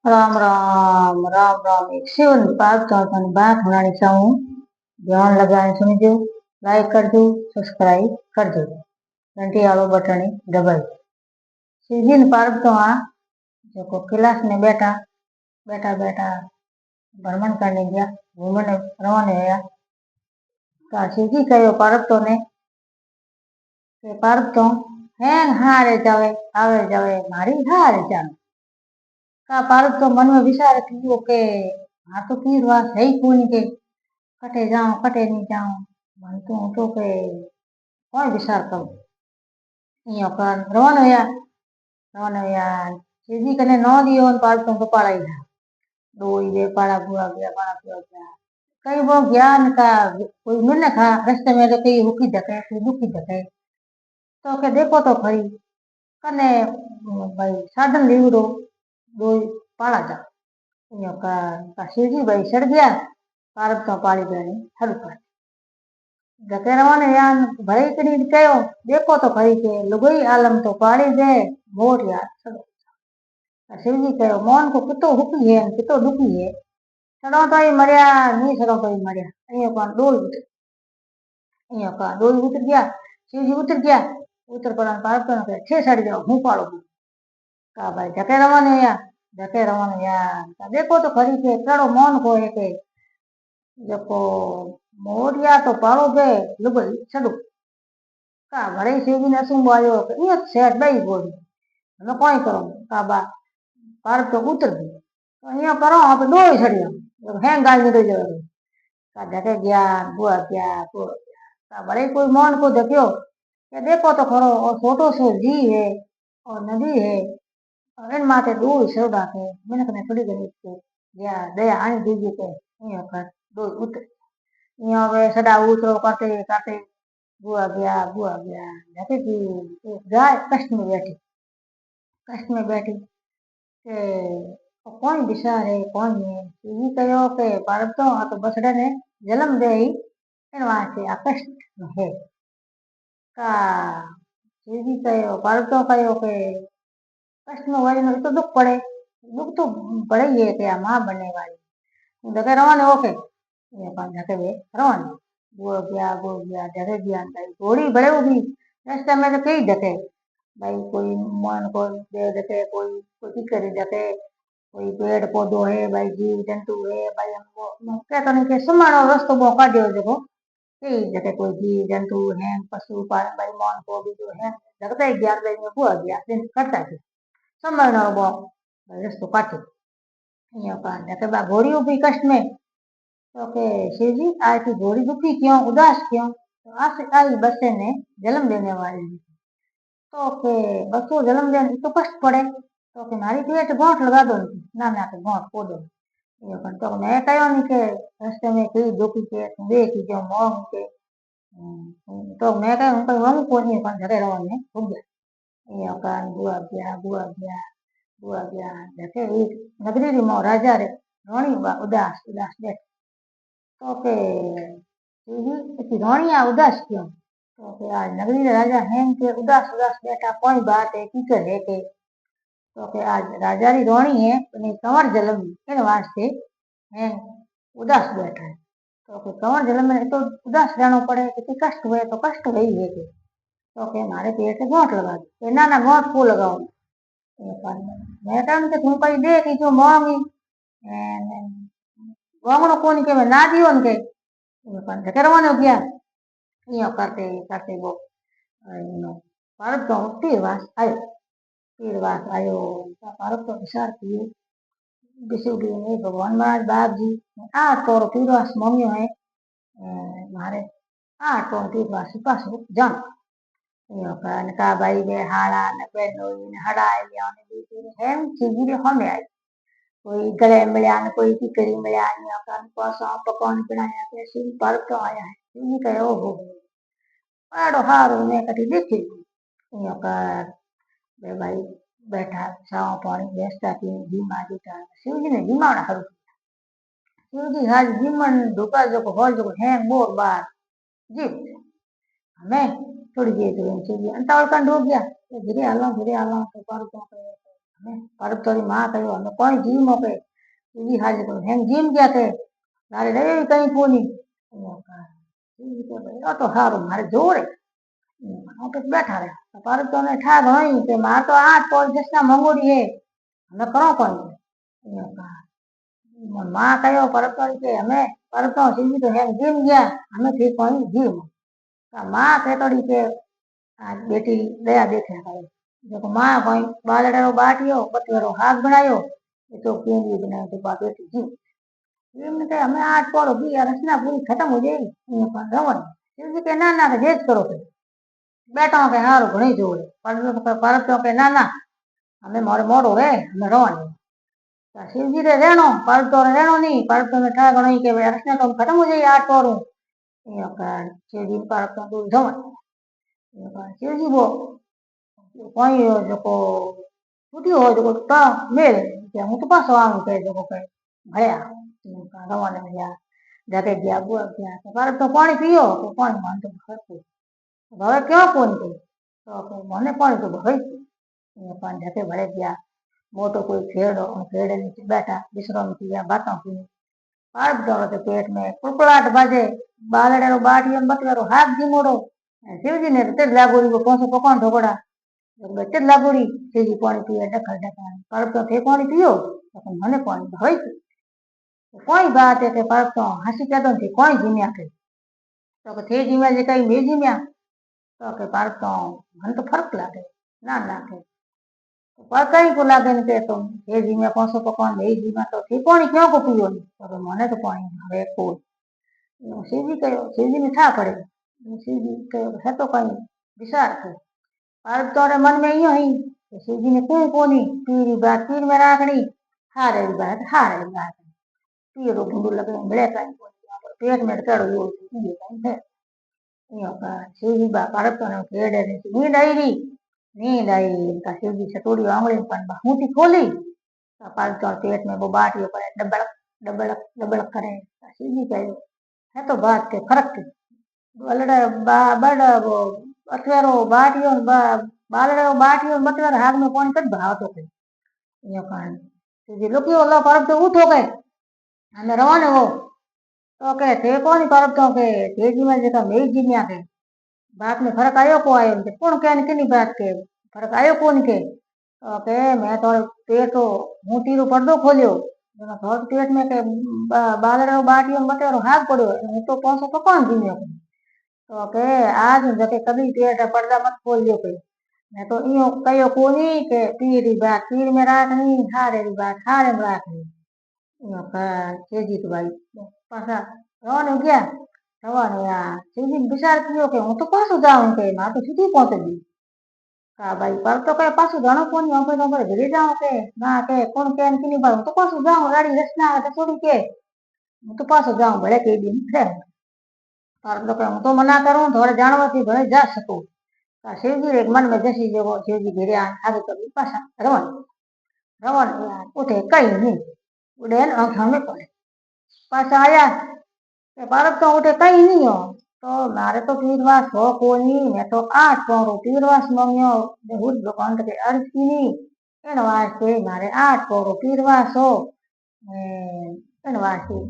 राम राम राम राम। एक सेवन पाँच चौथानी बात होना चाहूँ। ध्यान लगाए सुनजो। लाइक कर दो, सब्सक्राइब कर दो, घंटी वालों बटन दबाई। सीजन पार्क तो आ जो क्लास में बैठा बैठा बैठा भ्रमण करने गया, घूमने रवाना होया। सीधी कहो पार्क तो ने के पार्क तो हैंग हारे जावे आवे जावे मारी हारे जावे। का पार्क तो मन में विचार कियो के हाँ तो की बात है ही कोनी के कटे जाऊं कटे नहीं जाऊं। मन तो के कौन विचार करूं। इयो कर रवाना होया। सीधी कने नौ दियो न पार्क तो पाड़ा ही था। दो ही वे पाड़ा बुआ गया पाड़ा बुआ गया। कई वो ज्ञान का कोई मिल खा रास्ते में तो कई हुकी धके कई दुखी धके। तो के देखो तो खरी कने भाई साधन लीवड़ो दो पाड़ा जा। इयो का सीधी भाई सड़ गया पार्क तो पाड़ी गई हर पर धके रवाने यान भई कनी कयो देखो तो खरी के लुगई आलम तो पाड़ी दे मोर यार चलो। शिवजी कहो मोहन को कितो हुकी है कितो दुखी है। सड़ो तो ही मरिया नहीं सड़ो तो ही मरिया। अयो का डोल उतर अयो का डोल उतर गया। शिवजी उतर गया उतर पड़ा पार्क तो छे सड़ जाओ हूँ पाड़ो का भाई धके रवाने या धके रवाने यार देखो तो खरी के कड़ो मोहन को है के जको मोरिया तो पाड़ो दे लुगई सड़ो का भरे शिवजी ने असुम आयो के इयो सेठ बई बोली हमें कोई करो का बा पार्क तो उतर गई तो अहिया करो आप दो ही छड़िया हैं गाल निकल जाओ का धके गया बुआ गया बड़े कोई मोहन को धक्यो के देखो तो खरो और छोटो सो जी है और नदी है और इन माथे दो सौदा के मैंने कने थोड़ी घनी के गया दया आनी दीजिए के अहिया कर दो उतर अहिया वे सदा उतरो करते करते बुआ गया धके की एक गाय कष्ट में बैठी के कौन विचार है कौन है ये कहो के भारत तो बसड़े ने जन्म दे ही वहां से आकष्ट है का सीधी कहो भारत तो कहो के कष्ट में वाली में तो दुख तो पड़े ही है क्या माँ बनने वाली धके रवाने ओके ये पान धके वे रवाने वो गया धके गया घोड़ी बड़े होगी रास्ते में तो कई धके भाई कोई मन को दे धके कोई करी धके कोई पेड़ पौधो है भाई जीव जंतु है भाई हमको कहता नहीं के समानो रस्तो मौका दो देखो कई जगह कोई जीव जंतु है पशु पालन भाई मन को भी जो है लगता है ज्ञान भाई में हुआ गया दिन करता है समानो बो रस्तो काटे यो का जगह बा घोड़ी भी कष्ट में तो के शिव जी आज की घोड़ी दुखी क्यों उदास क्यों तो आज आई बसे ने जन्म देने वाली तो के बसो जन्म देने तो कष्ट पड़े तो के मारी पेट गोंठ लगा दो ना ना के गोंठ को दो ये पण तो मैं कहो नहीं के रास्ते में कोई दुखी के दे की जो मोंग के तो मैं कहो उनको हम को नहीं पण घरे रहो ने हो गया ये का बुआ गया जैसे एक नगरी री मो राजा रे रोणी बा उदास उदास बैठ तो के सीधी रोणिया उदास क्यों तो के आज नगरी रे राजा हैं के उदास उदास बैठा कोई बात है की है के तो के आज राजा री रोणी है ने कंवर जन्म इन वास्ते हैं उदास बैठा है तो के कंवर जन्म में तो उदास रहना पड़े कि कष्ट हुए तो कष्ट वही है के तो के मारे पेट से गोंठ लगा दो ना ना गोंठ को लगाओ मैं कहूँ कि तुम कहीं दे कि जो मोंगी गोंगड़ो कोनी के ना दियो ने के पण करवानो गया यो करते करते वो भारत तो तीरवास आयो भारत तो विचार किए बिसुड़ी ने भगवान महाराज बाप जी आ तोरो तीरवास मम्मी है मारे आ तो तीरवास पासो जान यो का भाई बे हाड़ा ने बेनो ने हड़ाई लिया ने दी हेम चीजी रे हमें आई कोई गले मिला न कोई टिकड़ी मिला न अपन पासा पकवान बनाया कैसे पर्व तो आया है ये कहो हो बड़ो हारो ने कटी देखी यो कर बे भाई बैठा छाव पानी बेचता थी भीमा जीता शिवजी ने भीमाड़ा हरु शिवजी हाज भीमन ढोका जो हॉल जो है मोर बार जीत हमें थोड़ी देर तो शिवजी अंतावल का डूब गया धीरे आला तो पर तो પરબતોરી માં કયો અમે કોઈ જીમ કે એ હાજર કરું હેમ જીમ ગયા કે તારે રે કઈ કોની તો સારું મારે જોડે બેઠા રહ્યા પરબ તો ઠાક હોય કે મારે તો 8 પોર જસના મંગોડી હે અમે કરો કોઈ માં કયો પરબતોરી કે અમે પરબ તો સીધી તો હેમ જીમ ગયા અમે થી કોઈ જીમ માં કહેતોડી કે આ બેટી દયા દેખ્યા કરે देखो माँ भाई बालड़ो बाटियो बतवेरो हाथ बनायो ये तो केंद्रीय बनायो तो बात बेटी जी એમને કે અમે 8 પોરો બી આ રચના પૂરી ખતમ हो जाएगी રમણ શિવજી કે ના ના જે જ કરો કે બેટા કે હારું ઘણી જોડે પરત તો કે ના ના અમે મારે મોડો રે અમે રવાની શિવજી રે રેણો પરત તો રેણો નહીં પરત તો ઠા ઘણી કે રચના તો ખતમ हो जाएगी 8 પોરો શિવજી પરત તો જમણ શિવજી બો કોઈ જોકો છૂટ્યું હોય જોકો તો મેળે કે હું તો પાછો આવું કે જોકો કે ભયા રવાને ગયા જગે ગયા બુઆ ગયા ભારત તો પાણી પીયો તો પાણી માનતો ખરતું હવે ક્યાં કોણ કહ્યું તો મને પાણી તો ભાઈ પણ જગે ભરે ગયા મોટો કોઈ ખેડો ખેડે નીચે બેઠા વિશ્રામ किया बातों की पाप दौड़ो तो पेट में कुकड़ाट बाजे बालड़ेरो बाटियो बतवेरो हाथ धीमोड़ो शिवजी ने तेज लागोड़ी को पहुंचो पकवान ढोकड़ा बच्चे लागोड़ी शिवजी पानी पिए डखर डखर परब तो थे पानी पियो तो मने पानी भाई कोई बात है कि परब तो हंसी कहते थे कोई जीम्या के तो थे जीम्या जे कई मैं जीम्या तो के परब तो मन तो फर्क लागे ना लागे पर कई को लागे ने के तो हे जीम्या 500 पकवान ले जीम्या तो थे पानी क्यों को पियो तो मने तो पानी हवे को शिवजी कहो शिवजी ने था पड़े शिवजी कहो है तो कई विचार के परब तो मन में यो ही शिवजी ने कौन कोनी पीरी बात पीर में राखनी हारे बात पीरो गुंडू लगे मिले कहीं पेट में चढ़ो यो ये कहीं है यो का शिवजी बा परब तो खेड़े ने नींद आई का शिवजी छतोड़ी आंगली पर बहुती खोली परब तो पेट में वो बाटियो पर डबड़क डबड़क डबड़क करे शिवजी कहे है तो बात के फर्क बलड़ा बड़ वो अथवेरो बाटियो बालड़ो बाटियो मतलब हाथ में पानी कट भाव तो के यो कारण शिवजी लोकियो अल्लाह परब तो उठो गए हमें रवाने हो तो के थे कोनी परब तो के तेजी में जेका मेज जीम्या के बात में फर्क आयो को आयो के कौन कहने किनी बात के फर्क आयो कौन के तो के मैं तो पेट तो हूँ तीरो पर्दो खोलियो जेना थोड़ पेट में के बालड़ो बाटियो बतेरो हाथ पड़ो हूँ तो 500 पकवान जीम्यो तो के आज जके कभी पेट पर्दा मत खोलियो के मैं तो इयो कयो कोनी के पीरी बात पीर में राखनी हारे बात हारे में राखनी तेजी तो भाई पासा रवाने गया रवाने शिवजी ने विचार कियो के हूँ तो पासो जाऊं के मां तो छुट्टी पहुंच गई का भाई पर तो कहे पासो जानो कोनी हम तो घरे जाऊं के ना के कौन के किनी बार हूँ तो पासो जाऊं गाड़ी रचना है तो छोड़ी के हूँ तो पासो जाऊं भले के दिन है पर तो कहे हूँ तो मना करूं थोड़े जानवर थी भले जा सकूं शिवजी एक मन में जैसी जो शिवजी घिरे आगे कभी पासा रवन रवन उठे कहीं नहीं उड़ेन आंखों में पड़े पासा आया परब तो उठे कहीं नहीं हो तो मारे तो पीरवास हो कोनी मैं तो 8 पोरो पीरवास मांग्यो हुद भगवान के अर्ज की नहीं एन वास्ते मारे 8 पोरो पीरवास हो एन वास्ते